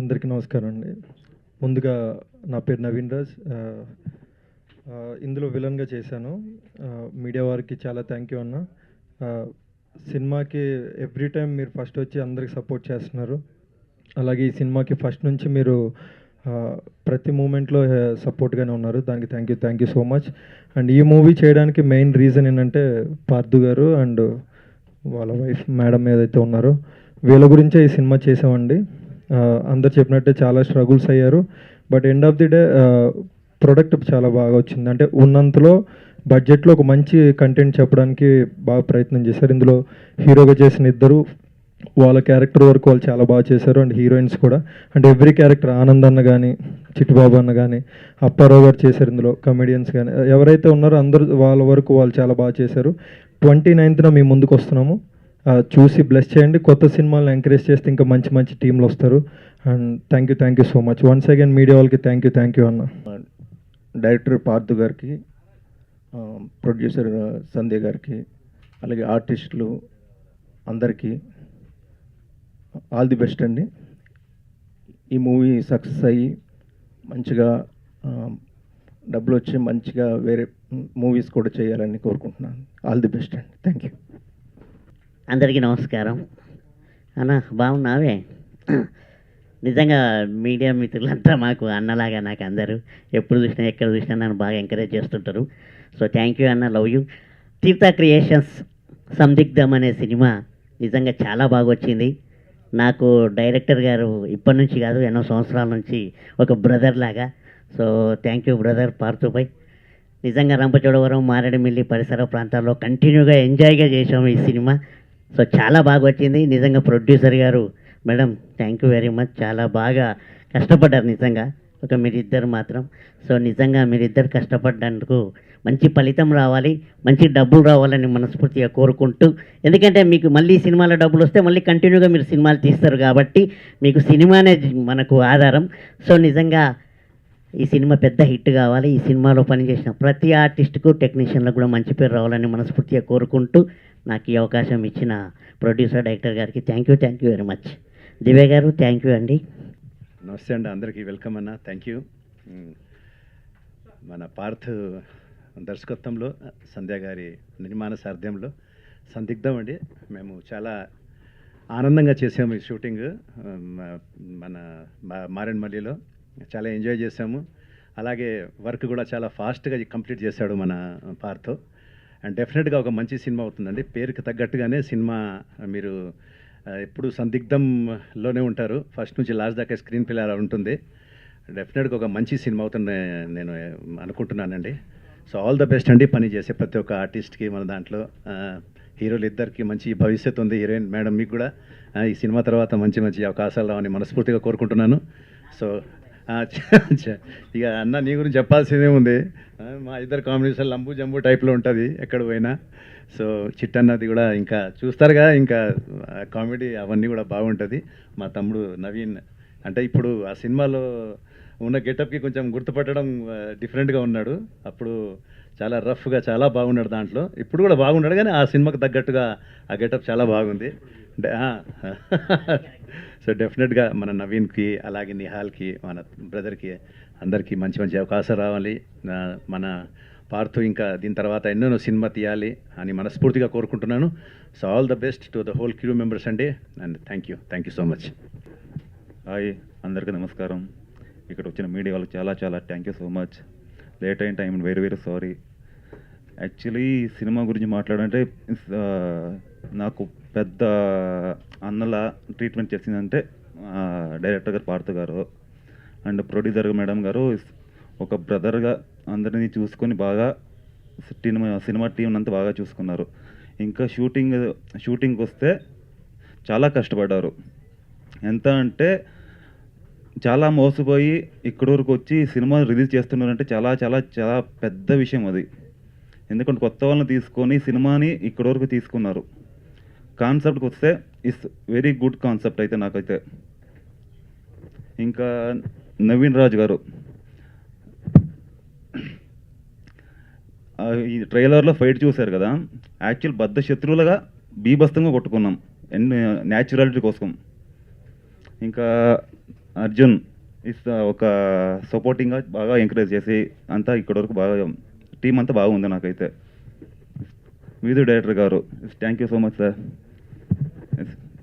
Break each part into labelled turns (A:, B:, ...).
A: అందరికీ నమస్కారం అండి. ముందుగా నా పేరు నవీన్ రాజ్. ఇందులో విలన్గా చేశాను. మీడియా వారికి చాలా థ్యాంక్ యూ అన్న. సినిమాకి ఎవ్రీ టైం మీరు ఫస్ట్ వచ్చి అందరికి సపోర్ట్ చేస్తున్నారు. అలాగే ఈ సినిమాకి ఫస్ట్ నుంచి మీరు ప్రతి మూమెంట్లో సపోర్ట్గానే ఉన్నారు. దానికి thank you so much. And ఈ మూవీ చేయడానికి మెయిన్ రీజన్ ఏంటంటే పార్థు గారు అండ్ వాళ్ళ వైఫ్ మేడం ఏదైతే ఉన్నారో వీళ్ళ గురించే ఈ సినిమా చేసామండి. అందరు చెప్పినట్టే చాలా స్ట్రగుల్స్ అయ్యారు. But end of the day product చాలా బాగా వచ్చింది. అంటే ఉన్నంతలో బడ్జెట్లో ఒక మంచి కంటెంట్ చెప్పడానికి బాగా ప్రయత్నం చేశారు. ఇందులో హీరోగా చేసిన ఇద్దరు వాళ్ళ క్యారెక్టర్ వరకు వాళ్ళు చాలా బాగా చేశారు. అండ్ హీరోయిన్స్ కూడా అంటే ఎవ్రీ క్యారెక్టర్ ఆనంద్ అన్న కానీ చిట్టుబాబు అన్న కానీ అప్పారావు గారు చేశారు. ఇందులో కమెడియన్స్ కానీ ఎవరైతే ఉన్నారో అందరూ వాళ్ళ వరకు వాళ్ళు చాలా బాగా చేశారు. 29న మీ ముందుకు వస్తున్నాము. చూసి బ్లెస్ చేయండి. కొత్త సినిమాలను ఎంకరేజ్ చేస్తే ఇంకా మంచి మంచి టీంలు వస్తారు. And thank you so much once again media వాళ్ళకి థ్యాంక్ యూ అన్న.
B: డైరెక్టర్ పార్థు గారికి, ప్రొడ్యూసర్ సంధ్య గారికి, అలాగే ఆర్టిస్టులు అందరికీ ఆల్ ది బెస్ట్ అండి. ఈ మూవీ సక్సెస్ అయ్యి మంచిగా డబ్బులు వచ్చి మంచిగా వేరే మూవీస్ కూడా చేయాలని కోరుకుంటున్నాను. ఆల్ ది బెస్ట్ అండి. Thank you.
C: అందరికీ నమస్కారం అన్న. బాగున్నావే? నిజంగా మీడియా మిత్రులంతా మాకు అన్నలాగా నాకు అందరూ ఎప్పుడు చూసినా ఎక్కడ చూసినా నన్ను బాగా ఎంకరేజ్ చేస్తుంటారు. సో థ్యాంక్ యూ అన్న, లవ్ యూ. తీర్థ క్రియేషన్స్ సందిగ్ధం అనే సినిమా నిజంగా చాలా బాగా వచ్చింది. నాకు డైరెక్టర్ గారు ఇప్పటి నుంచి కాదు ఎన్నో సంవత్సరాల నుంచి ఒక బ్రదర్ లాగా. సో థ్యాంక్ యూ బ్రదర్ పార్థుపై. నిజంగా రంపచోడవరం, మారేడుమిల్లి పరిసర ప్రాంతాల్లో కంటిన్యూగా ఎంజాయ్గా చేసాము ఈ సినిమా. సో చాలా బాగా వచ్చింది. నిజంగా ప్రొడ్యూసర్ గారు madam thank you very much. చాలా బాగా కష్టపడ్డారు నిజంగా. ఒక మీరిద్దరు మాత్రం. సో నిజంగా మీరిద్దరు కష్టపడ్డందుకు మంచి ఫలితం రావాలి, మంచి డబ్బులు రావాలని మనస్ఫూర్తిగా కోరుకుంటూ, ఎందుకంటే మీకు మళ్ళీ సినిమాలో డబ్బులు వస్తే మళ్ళీ కంటిన్యూగా మీరు సినిమాలు తీస్తారు కాబట్టి మీకు సినిమానే మనకు ఆధారం. సో నిజంగా ఈ సినిమా పెద్ద హిట్ కావాలి. ఈ సినిమాలో పనిచేసిన ప్రతి ఆర్టిస్టుకు, టెక్నీషియన్లకు కూడా మంచి పేరు రావాలని మనస్ఫూర్తిగా కోరుకుంటూ నాకు ఈ అవకాశం ఇచ్చిన ప్రొడ్యూసర్ డైరెక్టర్ గారికి థ్యాంక్ యూ వెరీ మచ్. దివ్య గారు థ్యాంక్ యూ అండి.
D: నమస్తే అండి, అందరికీ వెల్కమ్ అన్న. Thank you. మన పార్థ్ దర్శకత్వంలో సంధ్య గారి నిర్మాణ సారథ్యంలో సందిగ్ధం అండి. మేము చాలా ఆనందంగా చేసాము ఈ షూటింగ్. మన మారేడుమల్లిలో చాలా ఎంజాయ్ చేసాము. అలాగే వర్క్ కూడా చాలా ఫాస్ట్గా కంప్లీట్ చేశాడు మన పార్థ్. అండ్ డెఫినెట్గా ఒక మంచి సినిమా అవుతుందండి. పేరుకి తగ్గట్టుగానే సినిమా మీరు ఎప్పుడు సందిగ్ధంలోనే ఉంటారు. ఫస్ట్ నుంచి లాస్ట్ దాకా స్క్రీన్ ప్లే అలా ఉంటుంది. డెఫినెట్గా ఒక మంచి సినిమా అవుతుంది నేను అనుకుంటున్నానండి. సో ఆల్ ద బెస్ట్ అండి పని చేసే ప్రతి ఒక్క ఆర్టిస్ట్కి. మన దాంట్లో హీరోలు ఇద్దరికి మంచి భవిష్యత్తు ఉంది. హీరోయిన్ మేడం మీకు కూడా ఈ సినిమా తర్వాత మంచి మంచి అవకాశాలు రావని మనస్ఫూర్తిగా కోరుకుంటున్నాను. సో ఇక అన్న నీ గురించి చెప్పాల్సిందే ఉంది. మా ఇద్దరు కాంబినేషన్ లంబు జంబు టైప్లో ఉంటుంది ఎక్కడ పోయినా. సో చిట్టన్నది కూడా ఇంకా చూస్తారుగా, ఇంకా కామెడీ అవన్నీ కూడా బాగుంటుంది. మా తమ్ముడు నవీన్ అంటే ఇప్పుడు ఆ సినిమాలో ఉన్న గెటప్కి కొంచెం గుర్తుపట్టడం డిఫరెంట్గా ఉన్నాడు. అప్పుడు చాలా రఫ్గా చాలా బాగున్నాడు దాంట్లో. ఇప్పుడు కూడా బాగున్నాడు కానీ ఆ సినిమాకి తగ్గట్టుగా ఆ గెటప్ చాలా బాగుంది. అంటే సో డెఫినెట్గా మన నవీన్కి అలాగే నిహాల్కి మన బ్రదర్కి అందరికీ మంచి మంచి అవకాశాలు రావాలి. మన పార్థు ఇంకా దీని తర్వాత ఎన్నెన్నో సినిమా తీయాలి అని మనస్ఫూర్తిగా కోరుకుంటున్నాను. So all the best to the whole crew members అండి. And thank you so much.
E: Hi, అందరికీ నమస్కారం. ఇక్కడ వచ్చిన మీడియా వాళ్ళకి చాలా thank you so much. Late అయిన time very sorry. Actually cinema గురించి మాట్లాడంటే నాకు పెద్ద అన్నలా ట్రీట్మెంట్ చేసిందంటే డైరెక్టర్ గారు పార్థు గారు అండ్ ప్రొడ్యూసర్ మేడం గారు ఒక బ్రదర్గా అందరినీ చూసుకొని బాగా సినిమా టీం అంతా బాగా చూసుకున్నారు. ఇంకా షూటింగ్కి వస్తే చాలా కష్టపడ్డారు. ఎంత అంటే చాలా మోసపోయి ఇక్కడి వరకు వచ్చి సినిమా రిలీజ్ చేస్తున్నారంటే చాలా పెద్ద విషయం అది. ఎందుకంటే కొత్త వాళ్ళని తీసుకొని సినిమాని ఇక్కడి వరకు తీసుకున్నారు. కాన్సెప్ట్కి వస్తే ఇట్స్ వెరీ గుడ్ కాన్సెప్ట్ అయితే నాకైతే. ఇంకా నవీన్ రాజ్ గారు ఈ ట్రైలర్లో ఫైట్ చూశారు కదా, యాక్చువల్ బద్ద శత్రువులుగా బీభత్సంగా కొట్టుకున్నాం న్యాచురాలిటీ కోసం. ఇంకా అర్జున్ ఒక సపోర్టింగ్గా బాగా ఎంకరేజ్ చేసి అంతా ఇక్కడి వరకు బాగా టీం అంతా బాగుంది నాకైతే. మ్యూజిక్ డైరెక్టర్ గారు thank you so much sir.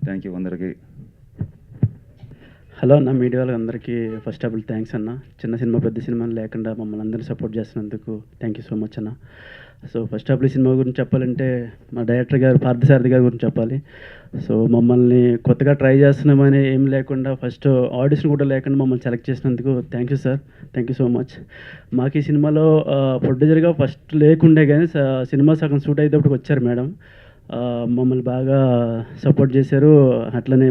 E: Thank you అందరికీ.
F: హలో అన్న, మీడియా వాళ్ళందరికీ ఫస్ట్ ఆఫ్ ఆల్ థ్యాంక్స్ అన్న. చిన్న సినిమా పెద్ద సినిమా లేకుండా మమ్మల్ని అందరినీ సపోర్ట్ చేస్తున్నందుకు థ్యాంక్ యూ సో మచ్ అన్న. సో ఫస్ట్ ఆఫ్ ఆల్ ఈ సినిమా గురించి చెప్పాలంటే మా డైరెక్టర్ గారు పార్థసారథి గారి గురించి చెప్పాలి. సో మమ్మల్ని కొత్తగా ట్రై చేస్తున్నామని ఏం లేకుండా ఫస్ట్ ఆడిషన్ కూడా లేకుండా మమ్మల్ని సెలెక్ట్ చేసినందుకు thank you sir, thank you so much. మాకు ఈ సినిమాలో ప్రొడ్యూసర్గా ఫస్ట్ లేకుండే కానీ సినిమా సగం షూట్ అయ్యేటప్పటికి వచ్చారు మేడం. మమ్మల్ని బాగా సపోర్ట్ చేశారు, అట్లనే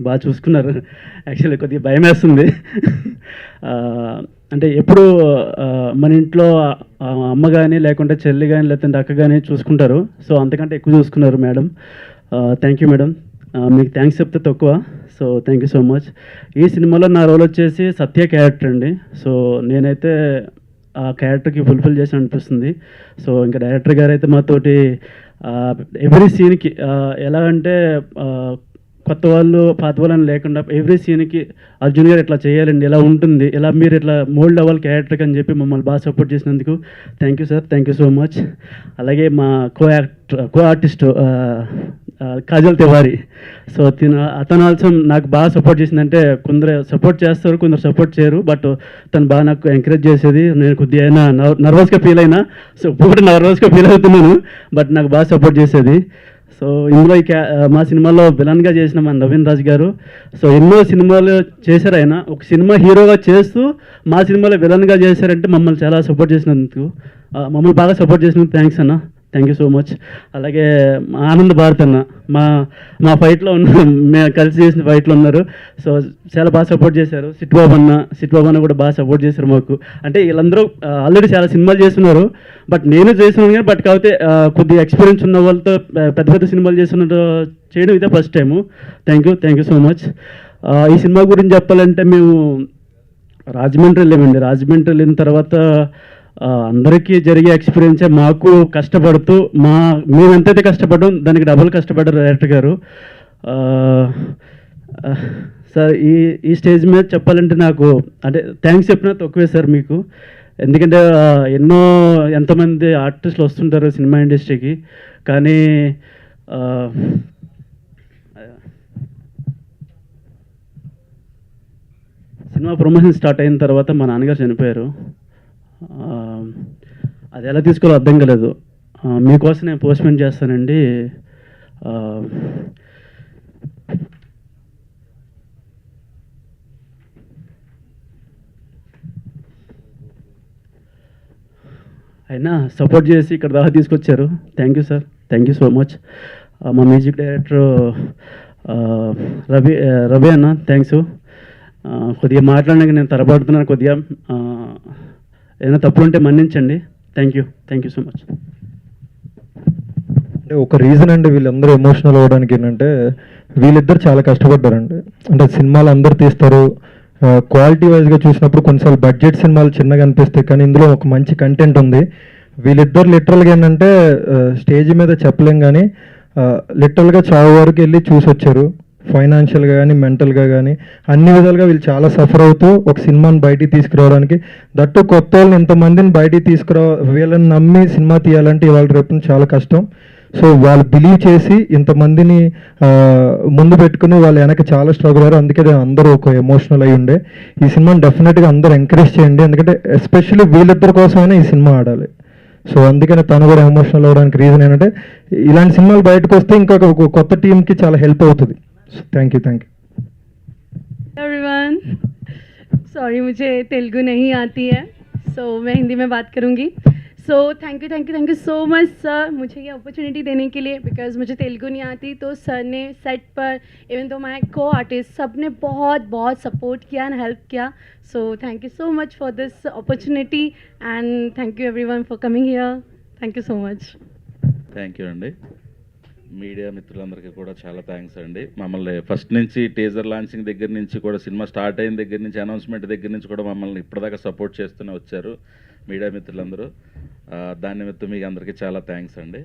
F: బాగా చూసుకున్నారు. యాక్చువల్లీ కొద్దిగా భయం వేస్తుంది. అంటే ఎప్పుడు మన ఇంట్లో అమ్మ కానీ లేకుంటే చెల్లి కానీ లేదంటే అక్క కానీ చూసుకుంటారు. సో అంతకంటే ఎక్కువ చూసుకున్నారు మేడం. Thank you madam. మీకు థ్యాంక్స్ చెప్తే తక్కువ. So thank you so much. ఈ సినిమాలో నా రోల్ వచ్చేసి సత్య క్యారెక్టర్ అండి. సో నేనైతే ఆ క్యారెక్టర్కి ఫుల్ఫిల్ చేసి అనిపిస్తుంది. సో ఇంకా డైరెక్టర్ గారు అయితే మాతోటి ఎవ్రీ సీన్కి ఎలా అంటే కొత్త వాళ్ళు పాత వాళ్ళని లేకుండా ఎవ్రీ సీన్కి అర్జున్ గారు ఇట్లా చేయాలండి, ఎలా ఉంటుంది, ఎలా మీరు ఇట్లా మోల్డ్ అవ్వాలి క్యారెక్టర్కి అని చెప్పి మమ్మల్ని బాగా సపోర్ట్ చేసినందుకు thank you sir, thank you so much. అలాగే మా co artist Kajal Tiwari. So అతను ఆల్సో నాకు బాగా సపోర్ట్ చేసిందంటే కొందరు సపోర్ట్ చేస్తారు, కొందరు సపోర్ట్ చేయరు. బట్ తను బాగా నాకు ఎంకరేజ్ చేసేది. నేను కొద్దిగా అయినా నర్వస్గా ఫీల్ అయినా, సో ఇప్పుడు నర్వస్గా ఫీల్ అవుతున్నాను, బట్ నాకు బాగా సపోర్ట్ చేసేది. సో ఇందులో మా సినిమాలో విలన్గా చేసిన మన నవీన్ రాజ్ గారు. సో ఎన్నో సినిమాలు చేశారు ఆయన. ఒక సినిమా హీరోగా చేస్తూ మా సినిమాలో విలన్గా చేశారంటే మమ్మల్ని చాలా సపోర్ట్ చేసినందుకు, మమ్మల్ని బాగా సపోర్ట్ చేసినందుకు థ్యాంక్స్ అన్న, థ్యాంక్ యూ సో మచ్. అలాగే ఆనంద్ భారత్ అన్న మా ఫైట్లో ఉన్నారు, మేము కలిసి చేసిన ఫైట్లో ఉన్నారు. సో చాలా బాగా సపోర్ట్ చేశారు. సిట్ బాబు అన్న కూడా బాగా సపోర్ట్ చేశారు మాకు. అంటే వీళ్ళందరూ ఆల్రెడీ చాలా సినిమాలు చేస్తున్నారు, బట్ నేను చేస్తున్నాను కానీ బట్ కాకపోతే కొద్దిగా ఎక్స్పీరియన్స్ ఉన్న వాళ్ళతో పెద్ద పెద్ద సినిమాలు చేయడం ఇదే first time. Thank you so much. ఈ సినిమా గురించి చెప్పాలంటే మేము రాజమండ్రి వెళ్ళామండి. రాజమండ్రి వెళ్ళిన తర్వాత అందరికీ జరిగే ఎక్స్పీరియన్సే మాకు కష్టపడుతూ మేము ఎంతైతే కష్టపడ్డాం దానికి డబుల్ కష్టపడ్డారు డైరెక్టర్ గారు. సార్ ఈ స్టేజ్ మీద చెప్పాలంటే నాకు అంటే థ్యాంక్స్ చెప్పినా తక్కువే సార్ మీకు. ఎందుకంటే ఎంతమంది ఆర్టిస్టులు వస్తుంటారు సినిమా ఇండస్ట్రీకి, కానీ సినిమా ప్రమోషన్ స్టార్ట్ అయిన తర్వాత మా నాన్నగారు చనిపోయారు. అది ఎలా తీసుకోవాలో అర్థం కాలేదు. మీకోసం నేను పోస్ట్మెంట్ చేస్తానండి. అయినా సపోర్ట్ చేసి ఇక్కడ దాకా తీసుకొచ్చారు. Thank you sir, thank you so much. మా మ్యూజిక్ డైరెక్టర్ రవి అన్న థ్యాంక్స్. కొద్దిగా మాట్లాడడానికి నేను తరబడుతున్నాను, కొద్దిగా ఏదైనా తప్పు ఉంటే మన్నించండి. Thank you so much.
A: అంటే ఒక రీజన్ అండి వీళ్ళందరూ ఎమోషనల్ అవ్వడానికి ఏంటంటే వీళ్ళిద్దరు చాలా కష్టపడ్డారండి. అంటే సినిమాలు అందరు తీస్తారు, క్వాలిటీ వైజ్గా చూసినప్పుడు కొన్నిసార్లు బడ్జెట్ సినిమాలు చిన్నగా అనిపిస్తాయి, కానీ ఇందులో ఒక మంచి కంటెంట్ ఉంది. వీళ్ళిద్దరు లిటరల్గా ఏంటంటే స్టేజ్ మీద చెప్పలేం కానీ లిటరల్గా చావు వరకు వెళ్ళి చూసి వచ్చారు. ఫైనాన్షియల్గా కానీ మెంటల్గా కానీ అన్ని విధాలుగా వీళ్ళు చాలా సఫర్ అవుతూ ఒక సినిమాని బయటికి తీసుకురావడానికి, దట్టు కొత్త వాళ్ళని ఇంతమందిని బయటికి వీళ్ళని నమ్మి సినిమా తీయాలంటే ఇవాళ రేపు చాలా కష్టం. సో వాళ్ళు బిలీవ్ చేసి ఇంతమందిని ముందు పెట్టుకుని వాళ్ళు వెనక చాలా స్ట్రగుల్ అయ్యారు. అందుకే అందరూ ఒక ఎమోషనల్ అయి ఉండే. ఈ సినిమాని డెఫినెట్గా అందరూ ఎంకరేజ్ చేయండి, ఎందుకంటే ఎస్పెషల్లీ వీళ్ళిద్దరి కోసమైనా ఈ సినిమా ఆడాలి. సో అందుకని తను కూడా ఎమోషనల్ అవ్వడానికి రీజన్ ఏంటంటే ఇలాంటి సినిమాలు బయటకు వస్తే ఇంకొక కొత్త టీంకి చాలా హెల్ప్ అవుతుంది. Thank you
G: everyone. सॉरी मुझे तेलुगु नहीं आती है, सो मैं हिंदी में बात करूँगी. So thank you so much sir मुझे ये अपॉर्चुनिटी देने के लिए, बिकॉज मुझे तेलुगु नहीं आती. तो सर ने सेट पर इवन तो माय को आर्टिस्ट सब ने बहुत सपोर्ट किया एंड हेल्प किया. So thank you so much for this opportunity and thank you everyone for coming here. Thank you so much.
H: Thank you అండి. మీడియా మిత్రులందరికీ కూడా చాలా థ్యాంక్స్ అండి. మమ్మల్ని ఫస్ట్ నుంచి టీజర్ లాంచింగ్ దగ్గర నుంచి కూడా సినిమా స్టార్ట్ అయిన దగ్గర నుంచి అనౌన్స్మెంట్ దగ్గర నుంచి కూడా మమ్మల్ని ఇప్పటిదాకా సపోర్ట్ చేస్తూనే వచ్చారు మీడియా మిత్రులందరూ. దాని నిమిత్తం మీకు అందరికీ చాలా థ్యాంక్స్ అండి.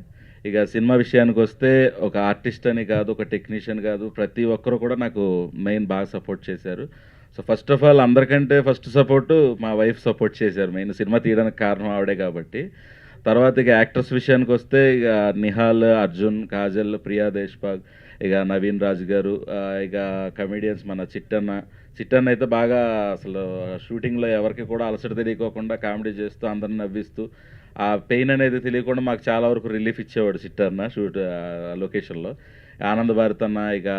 H: ఇక సినిమా విషయానికి వస్తే ఒక ఆర్టిస్ట్ అని కాదు, ఒక టెక్నీషియన్ కాదు, ప్రతి ఒక్కరు కూడా నాకు మెయిన్ బాగా సపోర్ట్ చేశారు. సో ఫస్ట్ ఆఫ్ ఆల్ అందరికంటే ఫస్ట్ సపోర్టు మా వైఫ్ సపోర్ట్ చేశారు. మెయిన్ సినిమా తీయడానికి కారణం ఆవిడే కాబట్టి. తర్వాత ఇక యాక్టర్స్ విషయానికి వస్తే ఇక నిహాల్, అర్జున్, కాజల్, ప్రియా దేశ్పాగ్, ఇక నవీన్ రాజు గారు, ఇక కమెడియన్స్ మన చిట్టన్న అయితే బాగా అసలు షూటింగ్లో ఎవరికి కూడా అలసట తెలియకోకుండా కామెడీ చేస్తూ అందరిని నవ్విస్తూ ఆ పెయిన్ అనేది తెలియకుండా మాకు చాలా వరకు రిలీఫ్ ఇచ్చేవాడు చిట్టన్న లొకేషన్లో. ఆనంద్ భారత్ అన్న, ఇక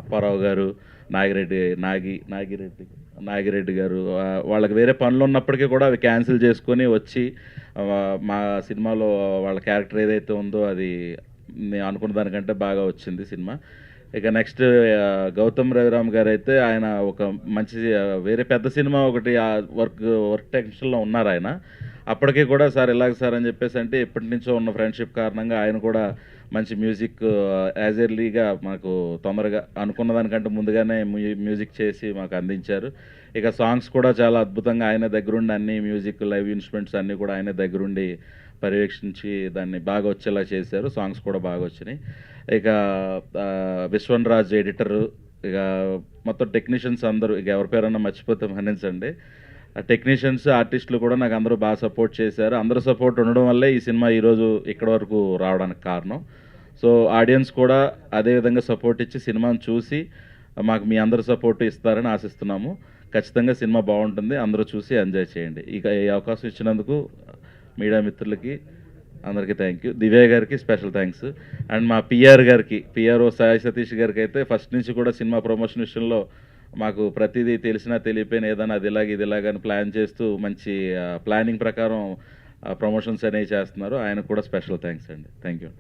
H: అప్పారావు గారు, నాగిరెడ్డి గారు వాళ్ళకి వేరే పనులు ఉన్నప్పటికీ కూడా అవి క్యాన్సిల్ చేసుకొని వచ్చి మా సినిమాలో వాళ్ళ క్యారెక్టర్ ఏదైతే ఉందో అది నేను అనుకున్న దానికంటే బాగా వచ్చింది సినిమా. ఇక నెక్స్ట్ గౌతమ్ రవిరామ్ గారు అయితే ఆయన ఒక మంచి వేరే పెద్ద సినిమా ఒకటి వర్క్ టెన్షన్లో ఉన్నారు ఆయన. అప్పటికీ కూడా సార్ ఇలాగ సార్ అని చెప్పేసి అంటే ఎప్పటి నుంచో ఉన్న ఫ్రెండ్షిప్ కారణంగా ఆయన కూడా మంచి మ్యూజిక్ యాజ్ ఎర్లీగా మాకు తొందరగా అనుకున్న దానికంటే ముందుగానే మ్యూజిక్ చేసి మాకు అందించారు. ఇక సాంగ్స్ కూడా చాలా అద్భుతంగా ఆయన దగ్గరుండి అన్ని మ్యూజిక్ లైవ్ ఇన్స్ట్రుమెంట్స్ అన్నీ కూడా ఆయన దగ్గరుండి పర్యవేక్షించి దాన్ని బాగా వచ్చేలా చేశారు. సాంగ్స్ కూడా బాగా వచ్చినాయి. ఇక విశ్వన్ రాజ్ ఎడిటరు, ఇక మొత్తం టెక్నీషియన్స్ అందరూ, ఇక ఎవరి పేరన్నా మర్చిపోతే మన్నించండి. టెక్నీషియన్స్, ఆర్టిస్టులు కూడా నాకు అందరూ బాగా సపోర్ట్ చేశారు. అందరూ సపోర్ట్ ఉండడం వల్లే ఈ సినిమా ఈరోజు ఇక్కడ వరకు రావడానికి కారణం. సో ఆడియన్స్ కూడా అదేవిధంగా సపోర్ట్ ఇచ్చి సినిమాను చూసి మాకు మీ అందరు సపోర్ట్ ఇస్తారని ఆశిస్తున్నాము. ఖచ్చితంగా సినిమా బాగుంటుంది, అందరూ చూసి ఎంజాయ్ చేయండి. ఇక ఈ అవకాశం ఇచ్చినందుకు మీడియా మిత్రులకి అందరికీ థ్యాంక్ యూ. దివ్య గారికి స్పెషల్ థ్యాంక్స్. అండ్ మా పిఆర్ఓ సాయి సతీష్ గారికి అయితే ఫస్ట్ నుంచి కూడా సినిమా ప్రమోషన్ విషయంలో మాకు ప్రతిదీ తెలిసినా తెలియపోయినా ఏదైనా అది ఇలాగని ప్లాన్ చేస్తూ మంచి ప్లానింగ్ ప్రకారం ప్రమోషన్స్ అనేవి చేస్తున్నారు. ఆయనకు కూడా స్పెషల్ థ్యాంక్స్ అండి. Thank you.